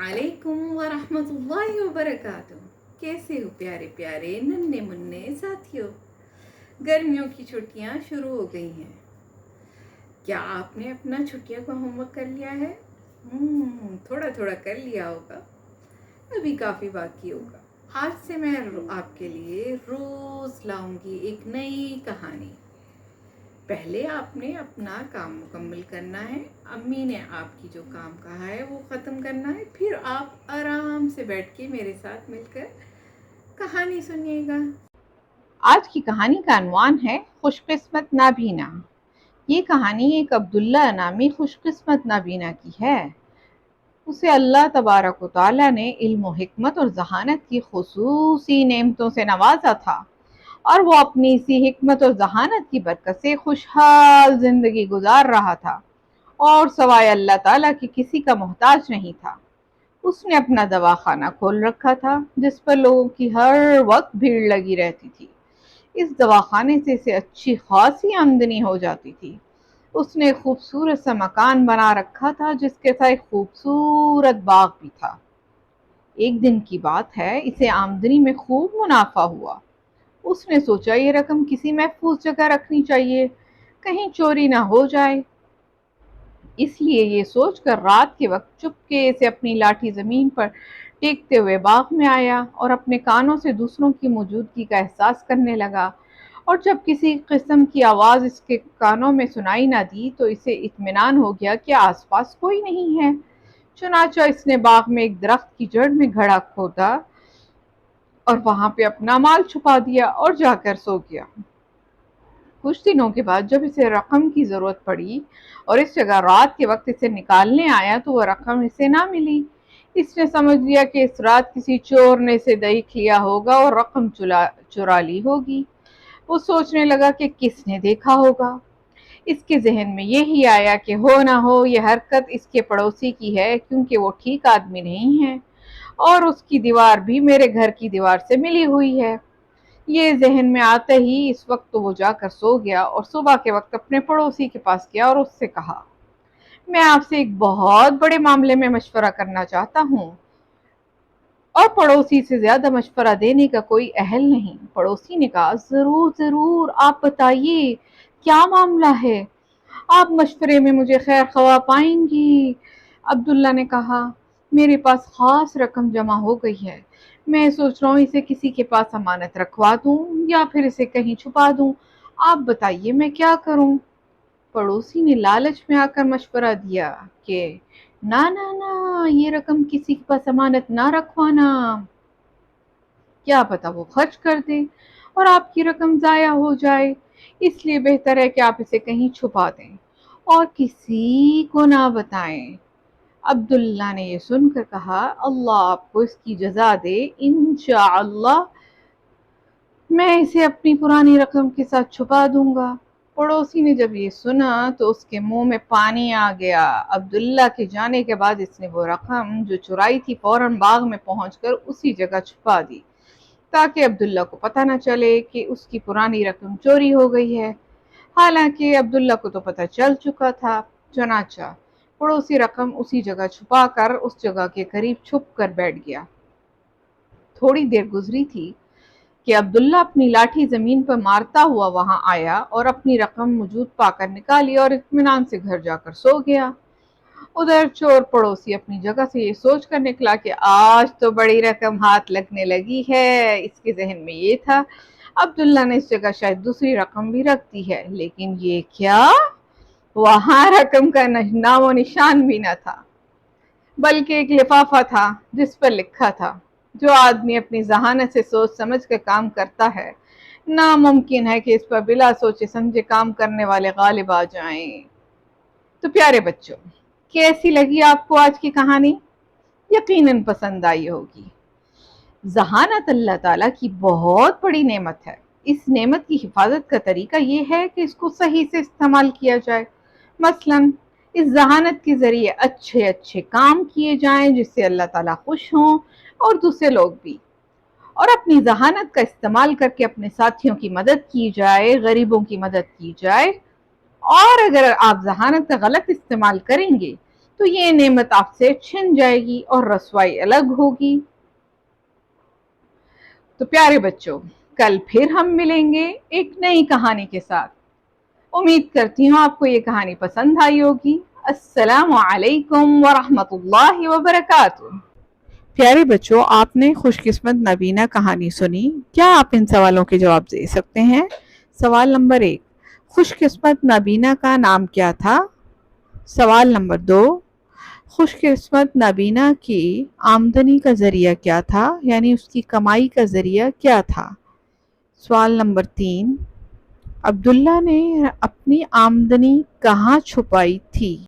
अलैकुम वरहमत llahi वबरकातुह। कैसे हो प्यारे प्यारे नन्हे मुन्ने साथियों। गर्मियों की छुट्टियां शुरू हो गई हैं। क्या आपने अपना छुट्टियों का होमवर्क कर लिया है? थोड़ा थोड़ा कर लिया होगा, अभी काफ़ी बाकी होगा। आज से मैं आपके लिए रोज़ लाऊंगी एक नई कहानी। पहले आपने अपना काम मुकम्मल करना है, अम्मी ने आपकी जो काम कहा है वो ख़त्म करना है, फिर आप आराम से बैठ के मेरे साथ मिलकर कहानी सुनिएगा। आज की कहानी का अनवान है खुशकिस्मत नाबीना। ये कहानी एक अब्दुल्ला नामी खुशकिस्मत नाबीना की है। उसे अल्लाह तबारक व तआला ने इल्म व हिकमत और जहानत की खुसूसी नेमतों से नवाजा था और वो अपनी इसी हिकमत और जहानत की बरकत से खुशहाल जिंदगी गुजार रहा था और सवाए अल्लाह ताला की किसी का मोहताज नहीं था। उसने अपना दवाखाना खोल रखा था जिस पर लोगों की हर वक्त भीड़ लगी रहती थी। इस दवाखाने से इसे अच्छी खासी आमदनी हो जाती थी। उसने एक खूबसूरत सा मकान बना रखा था जिसके साथ एक खूबसूरत बाग भी था। एक दिन की बात है, इसे आमदनी में खूब मुनाफा हुआ। उसने सोचा ये रकम किसी महफूज जगह रखनी चाहिए, कहीं चोरी ना हो जाए। इसलिए ये सोचकर रात के वक्त चुपके से अपनी लाठी जमीन पर टेकते हुए बाग में आया और अपने कानों से दूसरों की मौजूदगी का एहसास करने लगा। और जब किसी किस्म की आवाज इसके कानों में सुनाई ना दी तो इसे इत्मीनान हो गया कि आसपास कोई नहीं है। चुनाचा इसने बाग में एक दरख्त की जड़ में घड़ा खोदा और वहां पे अपना माल छुपा दिया और जाकर सो गया। कुछ दिनों के बाद जब इसे रकम की जरूरत पड़ी और इस जगह रात के वक्त इसे निकालने आया तो वह रकम इसे ना मिली। इसने समझ लिया कि इस रात किसी चोर ने इसे देख लिया होगा और रकम चुरा ली होगी। वो सोचने लगा कि किसने देखा होगा। इसके जहन में यही आया कि हो ना हो ये हरकत इसके पड़ोसी की है, क्योंकि वो ठीक आदमी नहीं है और उसकी दीवार भी मेरे घर की दीवार से मिली हुई है। ये जहन में आते ही इस वक्त तो वो जाकर सो गया और सुबह के वक्त अपने पड़ोसी के पास गया और उससे कहा, मैं आपसे एक बहुत बड़े मामले में मशवरा करना चाहता हूँ। और पड़ोसी से ज्यादा मशवरा देने का कोई अहल नहीं। पड़ोसी ने कहा, जरूर जरूर, आप बताइए क्या मामला है, आप मशवरे में मुझे खैर खवा पाएंगी। अब्दुल्ला ने कहा, मेरे पास खास रकम जमा हो गई है, मैं सोच रहा हूँ इसे किसी के पास अमानत रखवा दूं या फिर इसे कहीं छुपा दूं। आप बताइए मैं क्या करूं। पड़ोसी ने लालच में आकर मशवरा दिया कि ना ना ना, ये रकम किसी के पास अमानत ना रखवाना, क्या पता वो खर्च कर दे और आपकी रकम जाया हो जाए। इसलिए बेहतर है कि आप इसे कहीं छुपा दें और किसी को ना बताएं। अब्दुल्ला ने ये सुनकर कहा, अल्लाह आपको इसकी जजा दे, इंशाअल्लाह मैं इसे अपनी पुरानी रकम के साथ छुपा दूंगा। पड़ोसी ने जब ये सुना तो उसके मुंह में पानी आ गया। अब्दुल्ला के जाने के बाद इसने वो रकम जो चुराई थी फौरन बाग में पहुंचकर उसी जगह छुपा दी, ताकि अब्दुल्ला को पता न चले कि उसकी पुरानी रकम चोरी हो गई है। हालांकि अब्दुल्ला को तो पता चल चुका था। चुनाचा पड़ोसी रकम उसी जगह छुपा कर उस जगह के करीब छुप कर बैठ गया। थोड़ी देर गुजरी थी कि अब्दुल्ला अपनी लाठी जमीन पर मारता हुआ वहां आया और अपनी रकम मौजूद पाकर निकाली और इत्मीनान से घर जाकर सो गया। उधर चोर पड़ोसी अपनी जगह से ये सोच कर निकला कि आज तो बड़ी रकम हाथ लगने लगी है। इसके जहन में ये था, अब्दुल्ला ने इस जगह शायद दूसरी रकम भी रख दी है, लेकिन ये क्या, वहां रकम का नामो निशान भी न था, बल्कि एक लिफाफा था जिस पर लिखा था, जो आदमी अपनी जहानत से सोच समझ कर काम करता है, नामुमकिन है कि इस पर बिला सोचे समझे काम करने वाले गालिब आ जाएं। तो प्यारे बच्चों, कैसी लगी आपको आज की कहानी? यकीनन पसंद आई होगी। जहानत अल्लाह ताला की बहुत बड़ी नेमत है। इस नेमत की हिफाजत का तरीका ये है कि इसको सही से इस्तेमाल किया जाए। मसलन इस जहानत के जरिए अच्छे अच्छे काम किए जाएं जिससे अल्लाह ताला खुश हों और दूसरे लोग भी। और अपनी जहानत का इस्तेमाल करके अपने साथियों की मदद की जाए, गरीबों की मदद की जाए। और अगर आप जहानत का गलत इस्तेमाल करेंगे تو یہ نعمت آپ سے چھن جائے گی اور رسوائی الگ ہوگی۔ تو پیارے بچوں، کل پھر ہم ملیں گے ایک نئی کہانی کے ساتھ۔ امید کرتی ہوں آپ کو یہ کہانی پسند آئی ہوگی۔ السلام علیکم ورحمۃ اللہ وبرکاتہ۔ پیارے بچوں، آپ نے خوش قسمت نبینہ کہانی سنی۔ کیا آپ ان سوالوں کے جواب دے سکتے ہیں؟ سوال نمبر 1، خوش قسمت نبینہ کا نام کیا تھا؟ سوال نمبر 2، خوش قسمت نبینہ کی آمدنی کا ذریعہ کیا تھا، یعنی اس کی کمائی کا ذریعہ کیا تھا؟ سوال نمبر 3، عبداللہ نے اپنی آمدنی کہاں چھپائی تھی؟